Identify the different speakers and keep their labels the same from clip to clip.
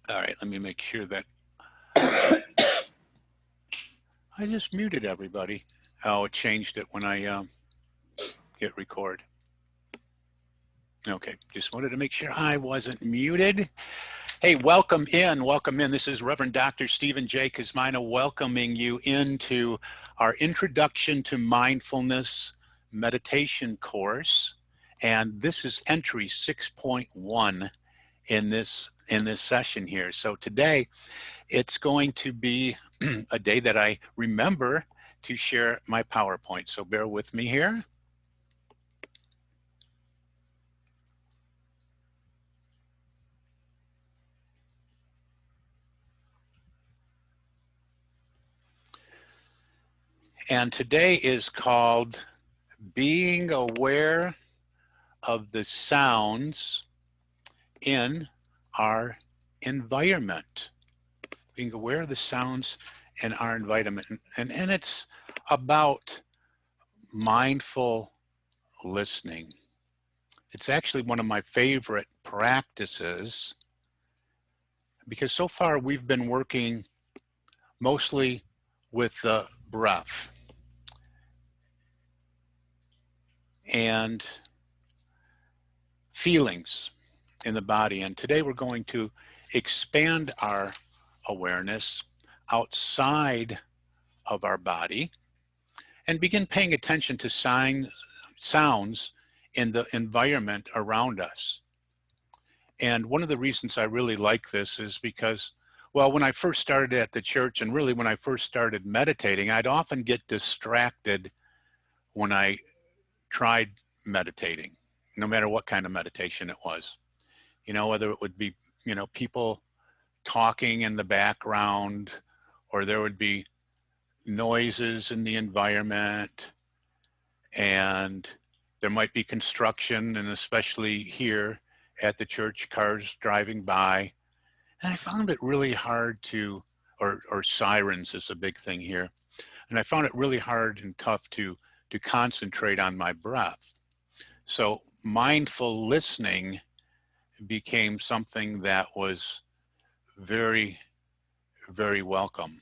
Speaker 1: All right, let me make sure that I just muted everybody. Oh, it changed it when I hit record. Okay, just wanted to make sure I wasn't muted. Hey, welcome in. Welcome in. This is Reverend Dr. Stephen J. Kuzmina welcoming you into our Introduction to Mindfulness meditation course. And this is entry 6.1 in this session here. So today it's going to be a day that I remember to share my PowerPoint. So bear with me here. And today is called Being Aware of the Sounds in Our Environment. Being aware of the sounds in our environment. And it's about mindful listening. It's actually one of my favorite practices because so far we've been working mostly with the breath. And feelings in the body. And today we're going to expand our awareness outside of our body and begin paying attention to sounds in the environment around us. And one of the reasons I really like this is because, well, when I first started at the church and really when I first started meditating, I'd often get distracted when I tried meditating, no matter what kind of meditation it was. You know, whether it would be, people talking in the background, or there would be noises in the environment, and there might be construction, and especially here at the church, cars driving by. And I found it really hard to, or sirens is a big thing here. And I found it really hard and tough to concentrate on my breath. So mindful listening became something that was very, very welcome.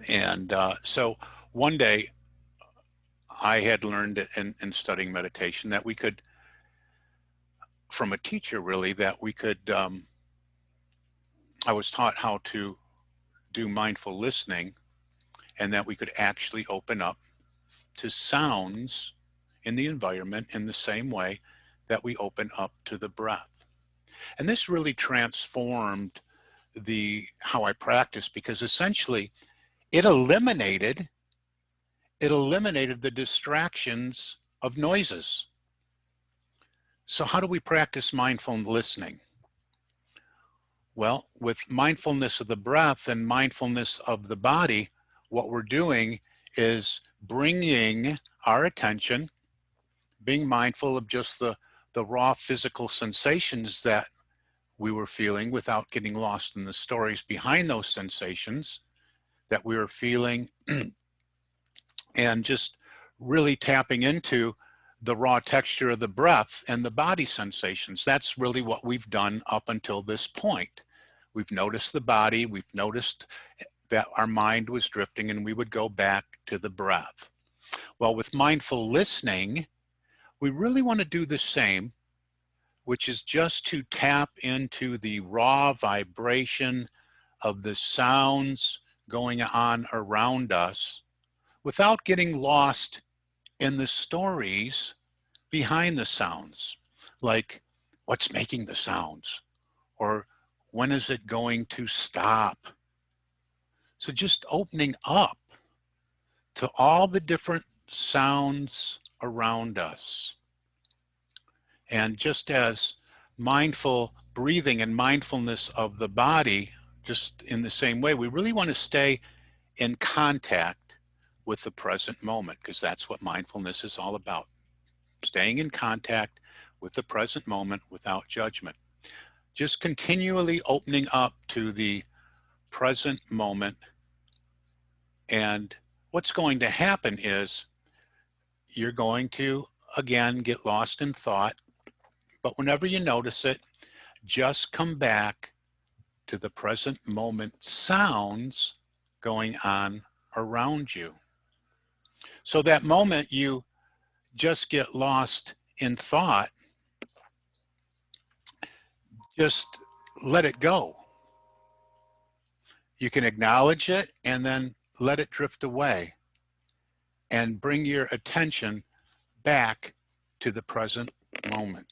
Speaker 1: And so one day I had learned in studying meditation that we could, from a teacher really, that we could, I was taught how to do mindful listening and that we could actually open up to sounds in the environment in the same way that we open up to the breath. And this really transformed how I practice, because essentially it eliminated the distractions of noises. So how do we practice mindful listening? Well, with mindfulness of the breath and mindfulness of the body, what we're doing is bringing our attention, being mindful of just the raw physical sensations that we were feeling without getting lost in the stories behind those sensations that we were feeling, and just really tapping into the raw texture of the breath and the body sensations. That's really what we've done up until this point. We've noticed the body, we've noticed that our mind was drifting, and we would go back to the breath. Well, with mindful listening, we really want to do the same, which is just to tap into the raw vibration of the sounds going on around us without getting lost in the stories behind the sounds, like what's making the sounds, or when is it going to stop? So just opening up to all the different sounds around us. And just as mindful breathing and mindfulness of the body, just in the same way, we really want to stay in contact with the present moment, because that's what mindfulness is all about. Staying in contact with the present moment without judgment. Just continually opening up to the present moment. And what's going to happen is you're going to, again, get lost in thought. But whenever you notice it, just come back to the present moment sounds going on around you. So that moment you just get lost in thought, just let it go. You can acknowledge it and then let it drift away and bring your attention back to the present moment.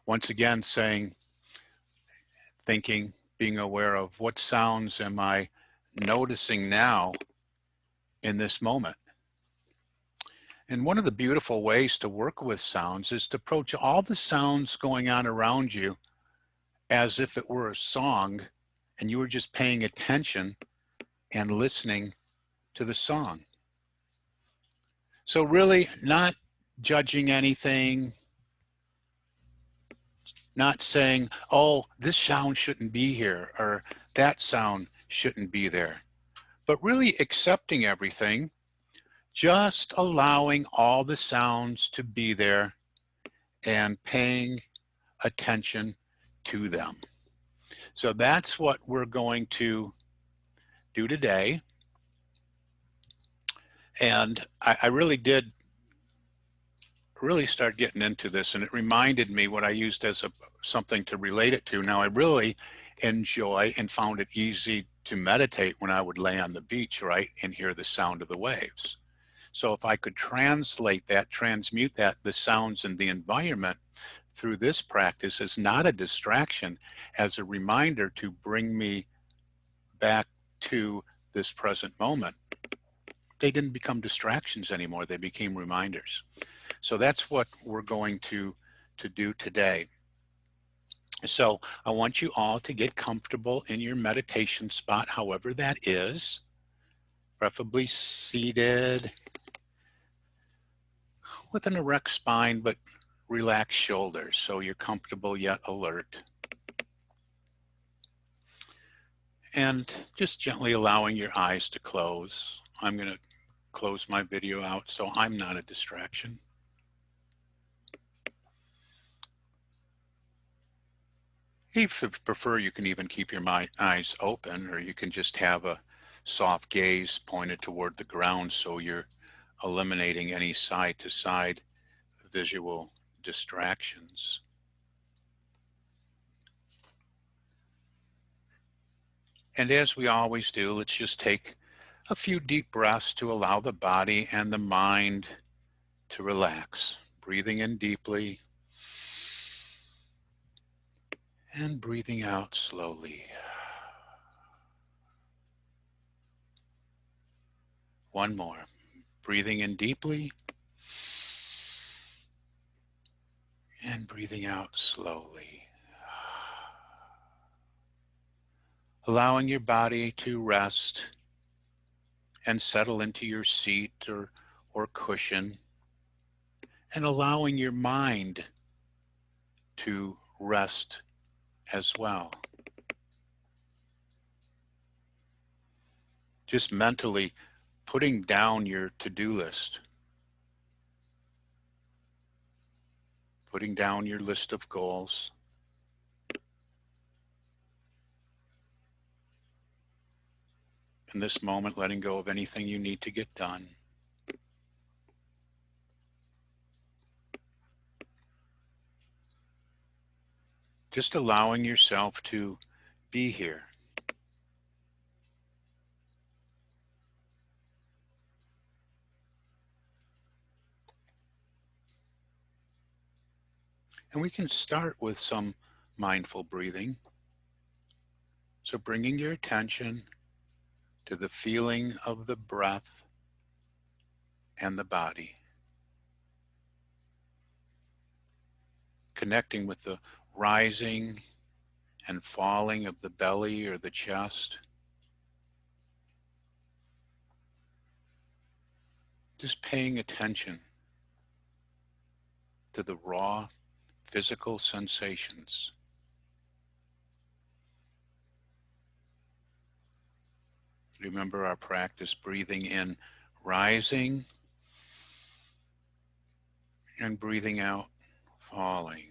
Speaker 1: Once again, thinking, being aware of what sounds am I noticing now in this moment. And one of the beautiful ways to work with sounds is to approach all the sounds going on around you as if it were a song and you were just paying attention and listening to the song. So really not judging anything, not saying, oh, this sound shouldn't be here or that sound shouldn't be there, but really accepting everything, just allowing all the sounds to be there and paying attention to them. So that's what we're going to do today. And I really did start getting into this, and it reminded me what I used as something to relate it to. Now I really enjoy and found it easy to meditate when I would lay on the beach, right, and hear the sound of the waves. So if I could translate that, transmute that, the sounds in the environment through this practice as not a distraction, as a reminder to bring me back to this present moment, they didn't become distractions anymore. They became reminders. So that's what we're going to do today. So I want you all to get comfortable in your meditation spot, however that is, preferably seated with an erect spine, but relaxed shoulders, so you're comfortable yet alert. And just gently allowing your eyes to close. I'm going to close my video out so I'm not a distraction. If you prefer, you can even keep your eyes open, or you can just have a soft gaze pointed toward the ground so you're eliminating any side-to-side visual distractions. And as we always do, let's just take a few deep breaths to allow the body and the mind to relax. Breathing in deeply and breathing out slowly. One more. Breathing in deeply and breathing out slowly. Allowing your body to rest and settle into your seat or cushion, and allowing your mind to rest as well. Just mentally putting down your to-do list, putting down your list of goals, in this moment letting go of anything you need to get done. Just allowing yourself to be here. And we can start with some mindful breathing. So bringing your attention to the feeling of the breath and the body. Connecting with the rising and falling of the belly or the chest. Just paying attention to the raw physical sensations. Remember our practice, breathing in, rising, and breathing out, falling.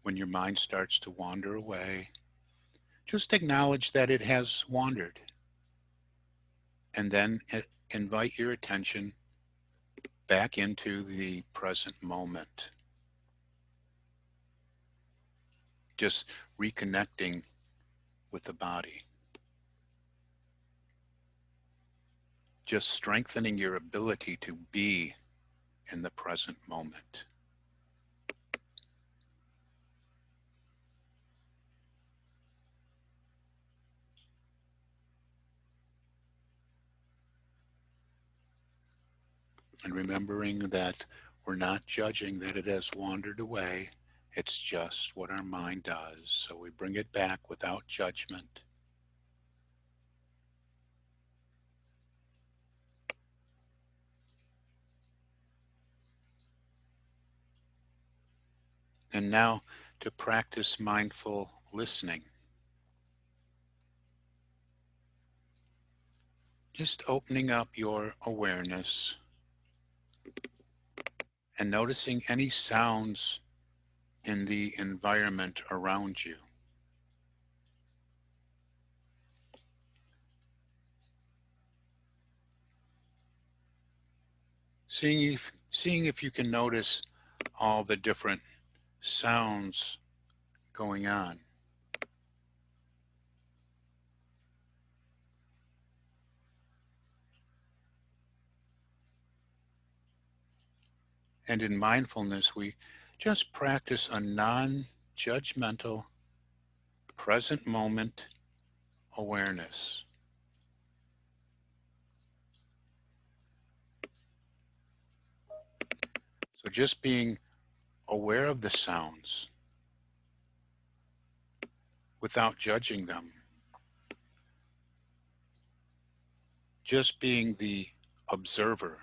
Speaker 1: When your mind starts to wander away, just acknowledge that it has wandered, and then invite your attention back into the present moment. Just reconnecting with the body. Just strengthening your ability to be in the present moment. And remembering that we're not judging that it has wandered away. It's just what our mind does. So we bring it back without judgment. And now to practice mindful listening. Just opening up your awareness and noticing any sounds in the environment around you. Seeing if you can notice all the different sounds going on. And in mindfulness, we just practice a non-judgmental, present moment awareness. So just being aware of the sounds without judging them. Just being the observer.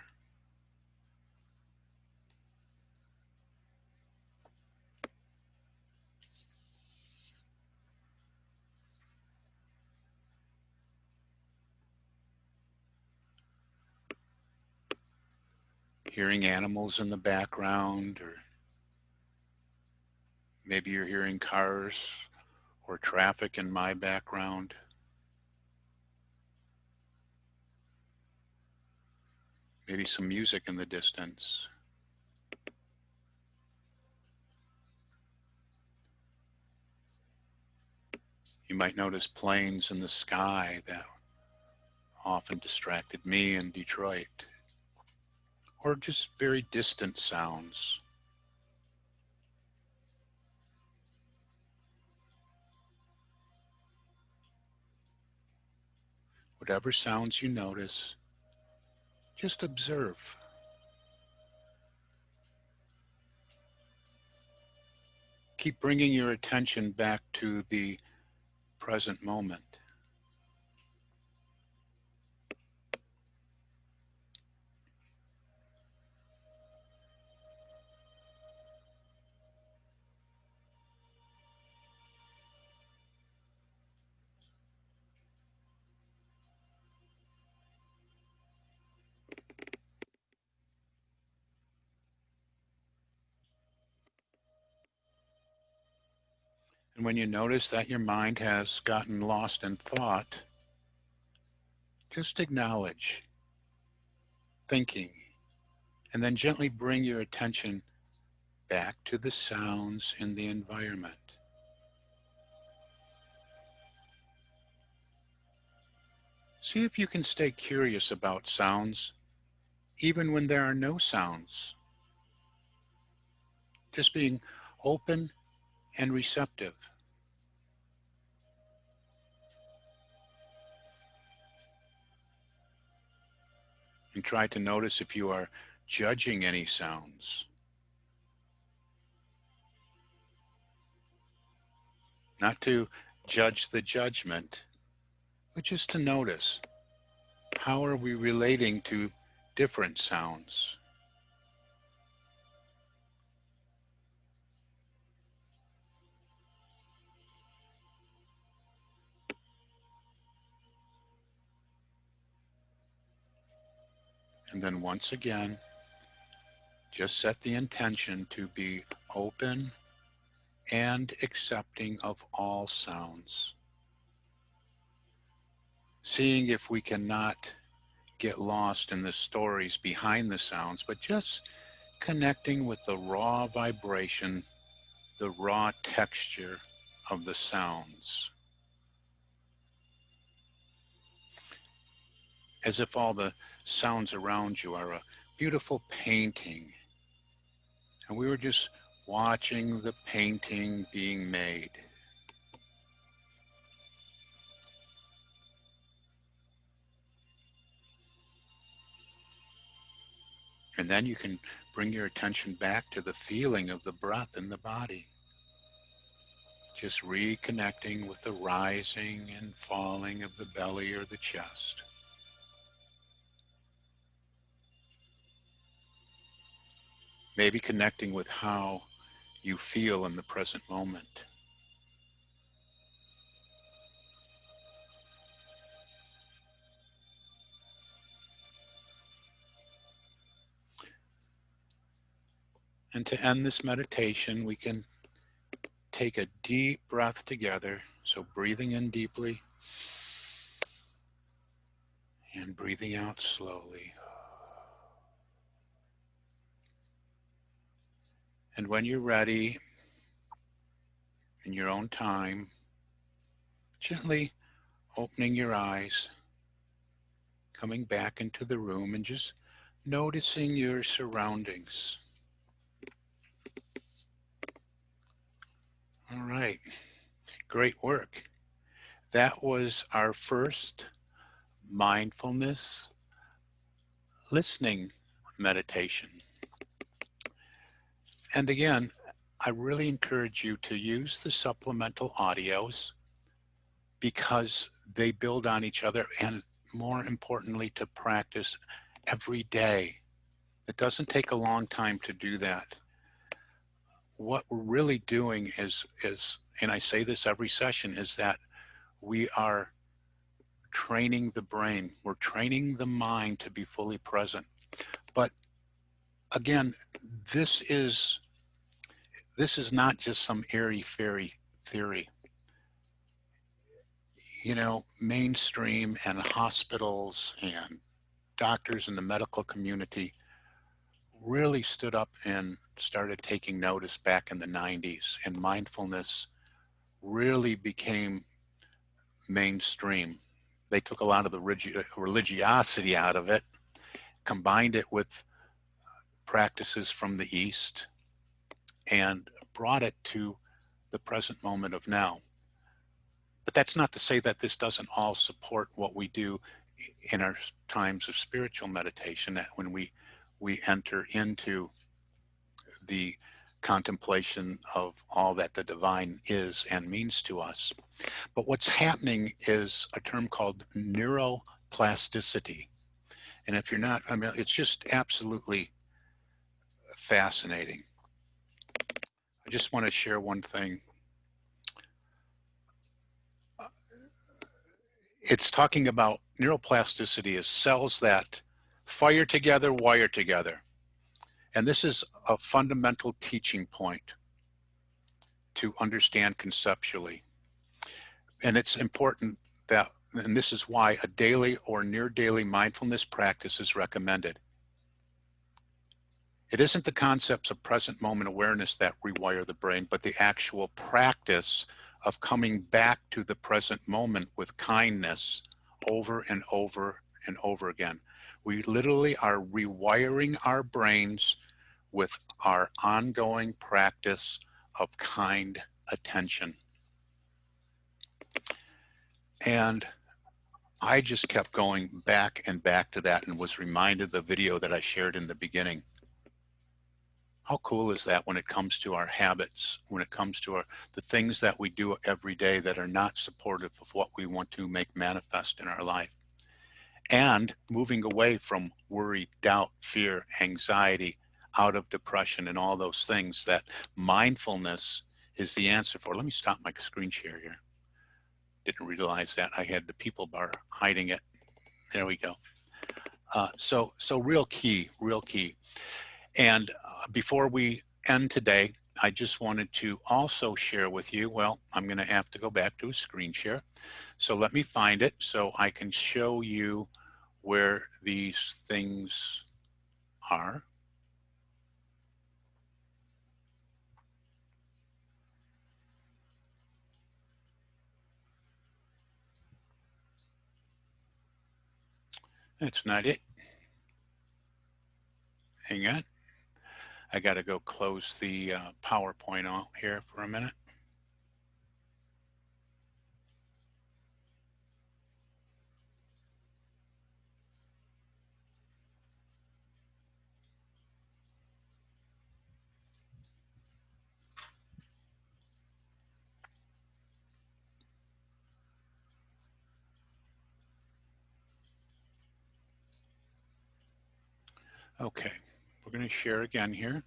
Speaker 1: Hearing animals in the background, or maybe you're hearing cars or traffic in my background. Maybe some music in the distance. You might notice planes in the sky that often distracted me in Detroit, or just very distant sounds. Whatever sounds you notice, just observe. Keep bringing your attention back to the present moment. And when you notice that your mind has gotten lost in thought, just acknowledge thinking, and then gently bring your attention back to the sounds in the environment. See if you can stay curious about sounds even when there are no sounds. Just being open and receptive. And try to notice if you are judging any sounds. Not to judge the judgment, but just to notice, how are we relating to different sounds? And then once again, just set the intention to be open and accepting of all sounds. Seeing if we cannot get lost in the stories behind the sounds, but just connecting with the raw vibration, the raw texture of the sounds, as if all the sounds around you are a beautiful painting, and we were just watching the painting being made. And then you can bring your attention back to the feeling of the breath in the body. Just reconnecting with the rising and falling of the belly or the chest. Maybe connecting with how you feel in the present moment. And to end this meditation, we can take a deep breath together. So breathing in deeply and breathing out slowly. And when you're ready, in your own time, gently opening your eyes, coming back into the room and just noticing your surroundings. All right, great work. That was our first mindfulness listening meditation. And again, I really encourage you to use the supplemental audios because they build on each other, and more importantly, to practice every day. It doesn't take a long time to do that. What we're really doing is, and I say this every session, is that we are training the brain. We're training the mind to be fully present. But again, this is not just some airy fairy theory. You know, mainstream and hospitals and doctors in the medical community really stood up and started taking notice back in the 90s, and mindfulness really became mainstream. They took a lot of the religiosity out of it, combined it with practices from the East, and brought it to the present moment of now. But that's not to say that this doesn't all support what we do in our times of spiritual meditation, that when we enter into the contemplation of all that the divine is and means to us. But what's happening is a term called neuroplasticity. And if you're not, I mean, it's just absolutely fascinating. I just want to share one thing. It's talking about neuroplasticity as cells that fire together, wire together. And this is a fundamental teaching point to understand conceptually. And it's important that, and this is why a daily or near daily mindfulness practice is recommended. It isn't the concepts of present moment awareness that rewire the brain, but the actual practice of coming back to the present moment with kindness over and over and over again. We literally are rewiring our brains with our ongoing practice of kind attention. And I just kept going back and back to that and was reminded the video that I shared in the beginning. How cool is that when it comes to our habits, when it comes to the things that we do every day that are not supportive of what we want to make manifest in our life? And moving away from worry, doubt, fear, anxiety, out of depression and all those things that mindfulness is the answer for. Let me stop my screen share here. Didn't realize that I had the people bar hiding it. There we go. So real key. And before we end today, I just wanted to also share with you, well, I'm going to have to go back to a screen share. So let me find it so I can show you where these things are. That's not it. Hang on. I got to go close the PowerPoint out here for a minute. Okay, we're going to share again here.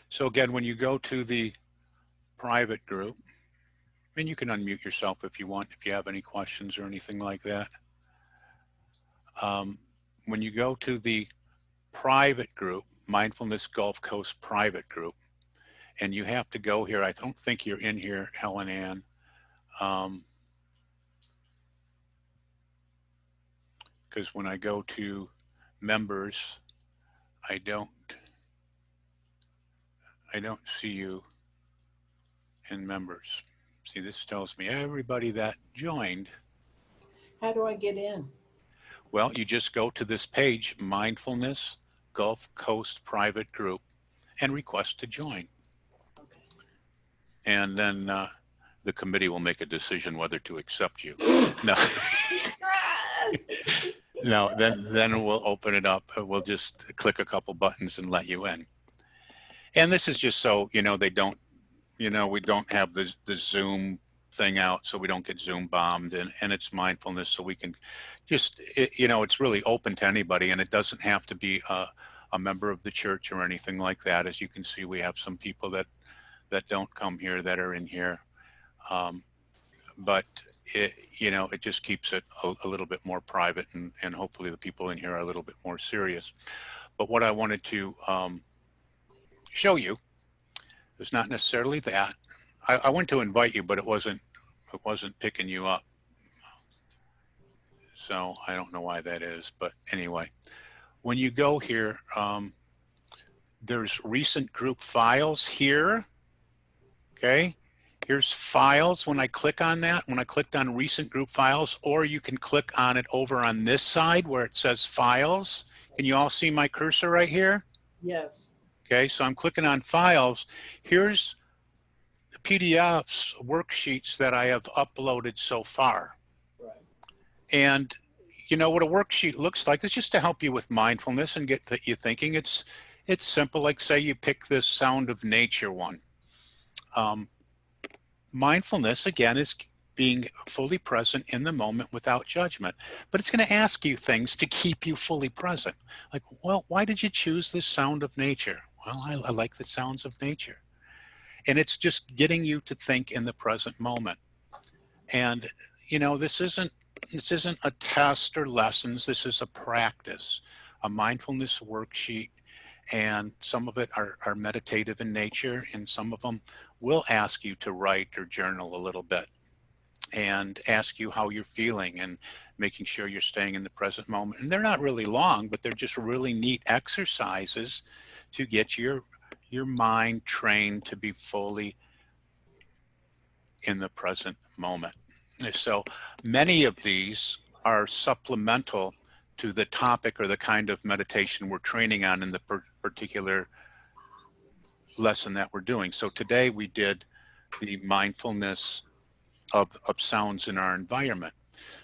Speaker 1: So again, when you go to the private group, and you can unmute yourself if you want, if you have any questions or anything like that. When you go to the private group, Mindfulness Gulf Coast private group, and you have to go here. I don't think you're in here, Helen Ann. Because when I go to members, I don't see you in members. See, this tells me everybody that joined.
Speaker 2: How do I get in?
Speaker 1: Well, you just go to this page, Mindfulness Gulf Coast Private Group, and request to join.
Speaker 2: Okay.
Speaker 1: And then the committee will make a decision whether to accept you. No. No, then we'll open it up. We'll just click a couple buttons and let you in. And this is just so, they don't, we don't have the Zoom thing out so we don't get Zoom bombed, and it's mindfulness so we can just, it's really open to anybody, and it doesn't have to be a member of the church or anything like that. As you can see, we have some people that don't come here that are in here. But it just keeps it a little bit more private, and hopefully the people in here are a little bit more serious. But what I wanted to show you is not necessarily that. I went to invite you, but it wasn't picking you up. So I don't know why that is, but anyway, when you go here, there's recent group files here. Okay. Here's files. When I click on that, when I clicked on recent group files, or you can click on it over on this side where it says files. Can you all see my cursor right here?
Speaker 2: Yes.
Speaker 1: Okay, so I'm clicking on files. Here's the PDFs, worksheets that I have uploaded so far.
Speaker 2: Right.
Speaker 1: And what a worksheet looks like is just to help you with mindfulness and get you thinking. It's simple. Like say you pick this sound of nature one. Mindfulness, again, is being fully present in the moment without judgment. But it's going to ask you things to keep you fully present. Like, well, why did you choose this sound of nature? Well, I like the sounds of nature. And it's just getting you to think in the present moment. And, this isn't a test or lessons. This is a practice, a mindfulness worksheet. And some of it are meditative in nature, and some of them will ask you to write or journal a little bit and ask you how you're feeling and making sure you're staying in the present moment. And they're not really long, but they're just really neat exercises to get your mind trained to be fully in the present moment. So many of these are supplemental to the topic or the kind of meditation we're training on in the particular lesson that we're doing. So today we did the mindfulness of sounds in our environment.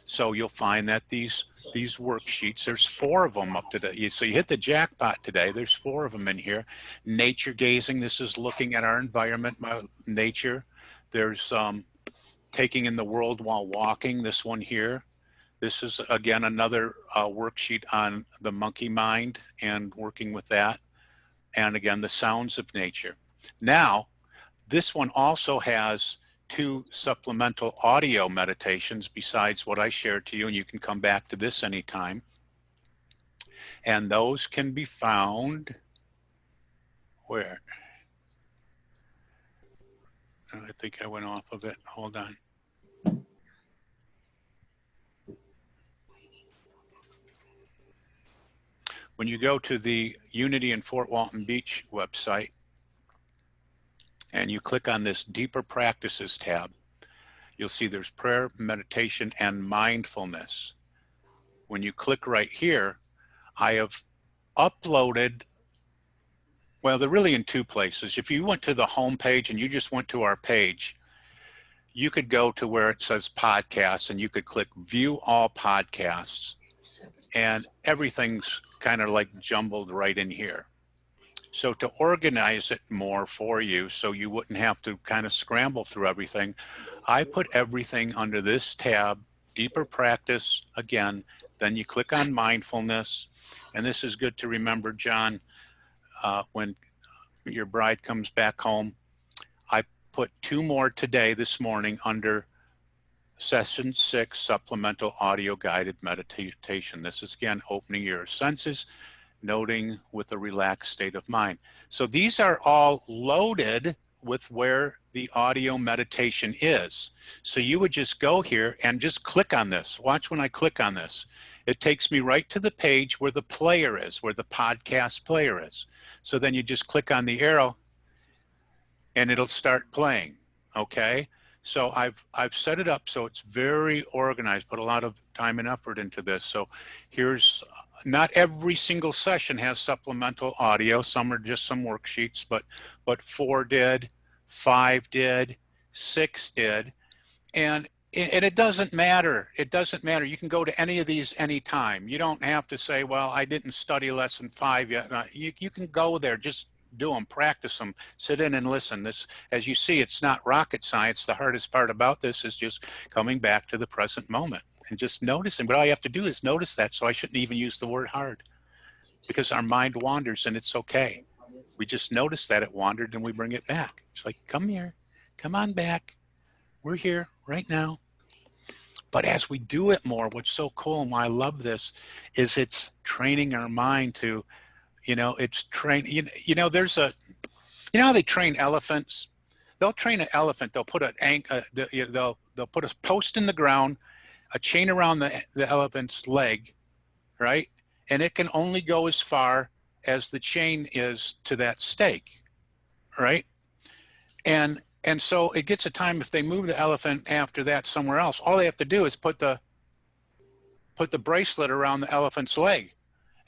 Speaker 1: So you'll find that these worksheets, there's 4 of them up to date. So you hit the jackpot today. There's 4 of them in here. Nature gazing. This is looking at our environment, nature. There's taking in the world while walking. This one here. This is again another worksheet on the monkey mind and working with that. And again, the sounds of nature. Now, this one also has 2 supplemental audio meditations besides what I shared to you, and you can come back to this anytime. And those can be found where? I think I went off of it. Hold on. When you go to the Unity in Fort Walton Beach website and you click on this Deeper Practices tab, you'll see there's prayer, meditation, and mindfulness. When you click right here, I have uploaded, well, they're really in two places. If you went to the home page and you just went to our page, you could go to where it says podcasts and you could click view all podcasts, and everything's kind of like jumbled right in here. So to organize it more for you so you wouldn't have to kind of scramble through everything, I put everything under this tab, Deeper Practice, again, then you click on Mindfulness. And this is good to remember, John, when your bride comes back home. I put two more today, this morning, under Session 6, Supplemental Audio Guided Meditation. This is, again, opening your senses, noting with a relaxed state of mind. So these are all loaded with where the audio meditation is. So you would just go here and just click on this. Watch when I click on this. It takes me right to the page where the player is, where the podcast player is. So then you just click on the arrow and it'll start playing, okay? So I've set it up so it's very organized, put a lot of time and effort into this. So here's, not every single session has supplemental audio. Some are just some worksheets, but 4 did, 5 did, 6 did. And it doesn't matter. It doesn't matter. You can go to any of these anytime. You don't have to say, well, I didn't study lesson 5 yet. You can go there, just do them, practice them, sit in and listen. This, as you see, it's not rocket science. The hardest part about this is just coming back to the present moment and just noticing. But all you have to do is notice that. So I shouldn't even use the word hard, because our mind wanders and it's okay. We just notice that it wandered and we bring it back. It's like, come here, come on back. We're here right now. But as we do it more, what's so cool and why I love this is it's training our mind to, it's there's a, how they train elephants? They'll train an elephant. They'll put they'll put a post in the ground, a chain around the elephant's leg, right? And it can only go as far as the chain is to that stake, right? And so it gets a time, if they move the elephant after that somewhere else, all they have to do is put the bracelet around the elephant's leg,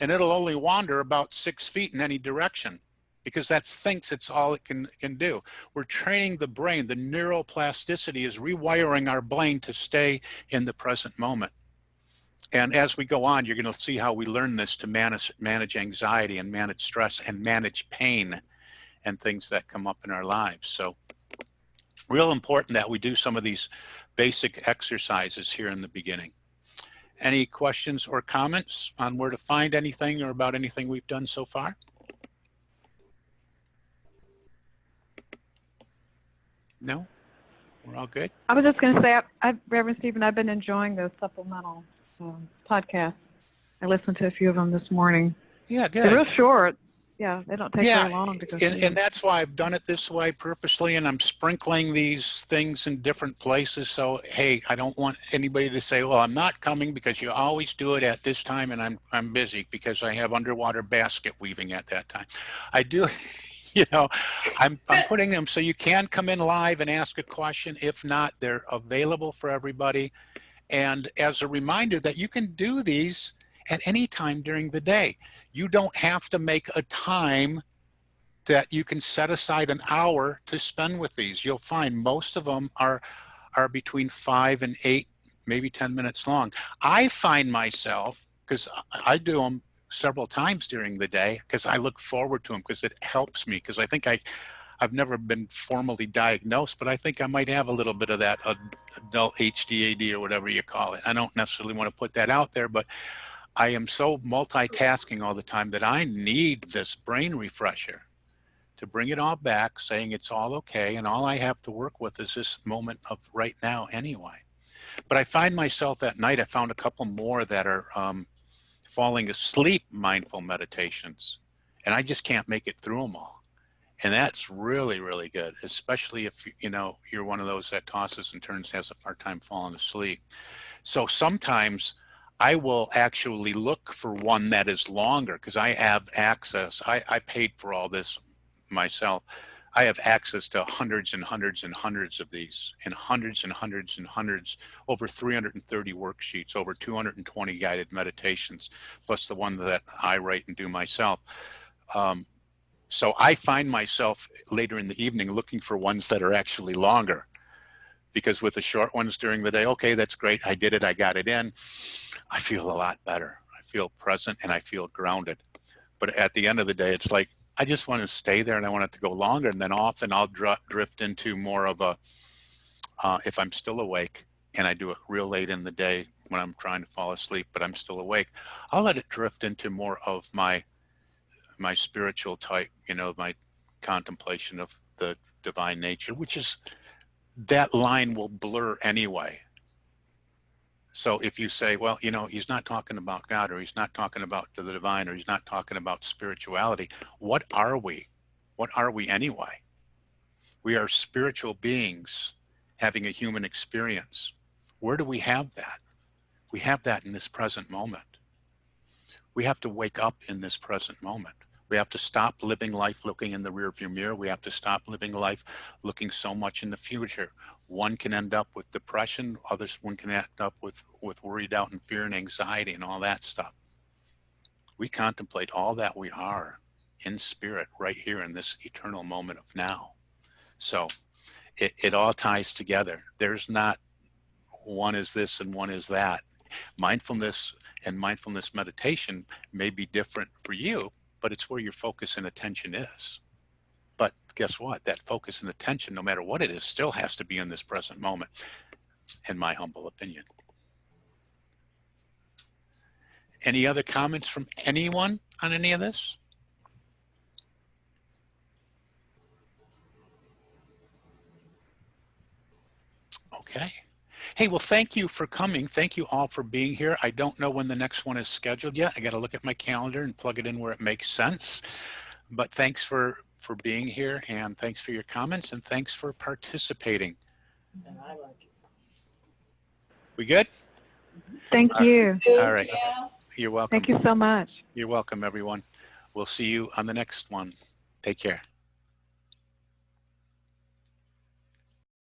Speaker 1: and it'll only wander about 6 feet in any direction, because that thinks it's all it can do. We're training the brain. The neuroplasticity is rewiring our brain to stay in the present moment. And as we go on, you're going to see how we learn this to manage anxiety and manage stress and manage pain and things that come up in our lives. So real important that we do some of these basic exercises here in the beginning. Any questions or comments on where to find anything or about anything we've done so far? No? We're all good?
Speaker 3: I was just going to say, Reverend Stephen, I've been enjoying those supplemental podcasts. I listened to a few of them this morning.
Speaker 1: Yeah, good.
Speaker 3: They're real short. Yeah, they don't take very long to go through.
Speaker 1: And that's why I've done it this way purposely, and I'm sprinkling these things in different places. So, hey, I don't want anybody to say, well, I'm not coming because you always do it at this time and I'm busy because I have underwater basket weaving at that time. I do, I'm putting them so you can come in live and ask a question. If not, they're available for everybody. And as a reminder that you can do these at any time during the day. You don't have to make a time that you can set aside an hour to spend with these. You'll find most of them are between 5 and 8, maybe 10 minutes long. I find myself, because I do them several times during the day, because I look forward to them, because it helps me, because I think I've never been formally diagnosed, but I think I might have a little bit of that adult HDAD or whatever you call it. I don't necessarily want to put that out there, but I am so multitasking all the time that I need this brain refresher to bring it all back, saying it's all okay, and all I have to work with is this moment of right now anyway. But I find myself at night, I found a couple more that are falling asleep mindful meditations, and I just can't make it through them all. And that's really, really good, especially if, you know, you're one of those that tosses and turns, has a hard time falling asleep. So sometimes I will actually look for one that is longer because I have access. I paid for all this myself. I have access to hundreds and hundreds and hundreds of these, and hundreds and hundreds and hundreds, over 330 worksheets, over 220 guided meditations, plus the one that I write and do myself. So I find myself later in the evening looking for ones that are actually longer, because with the short ones during the day, okay, that's great. I did it. I got it in. I feel a lot better. I feel present and I feel grounded. But at the end of the day, it's like, I just want to stay there and I want it to go longer. And then often I'll drift into more of a, if I'm still awake and I do it real late in the day when I'm trying to fall asleep, but I'm still awake, I'll let it drift into more of my spiritual type, you know, my contemplation of the divine nature, which is, that line will blur anyway. So if you say, well, you know, he's not talking about God, or he's not talking about the divine, or he's not talking about spirituality, what are we? What are we anyway? We are spiritual beings having a human experience. Where do we have that? We have that in this present moment. We have to wake up in this present moment. We have to stop living life looking in the rearview mirror. We have to stop living life looking so much in the future. One can end up with depression. One can end up with worry, doubt, and fear and anxiety and all that stuff. We contemplate all that we are in spirit right here in this eternal moment of now. So it all ties together. There's not one is this and one is that. Mindfulness and mindfulness meditation may be different for you, but it's where your focus and attention is. But guess what? That focus and attention, no matter what it is, still has to be in this present moment, in my humble opinion. Any other comments from anyone on any of this? Okay. Hey, well, thank you for coming. Thank you all for being here. I don't know when the next one is scheduled yet. I got to look at my calendar and plug it in where it makes sense. But thanks for being here, and thanks for your comments, and thanks for participating.
Speaker 2: And I like it.
Speaker 3: We good? Thank you.
Speaker 1: All right.
Speaker 2: Yeah.
Speaker 1: You're welcome.
Speaker 3: Thank you so much.
Speaker 1: You're welcome, everyone. We'll see you on the next one. Take care.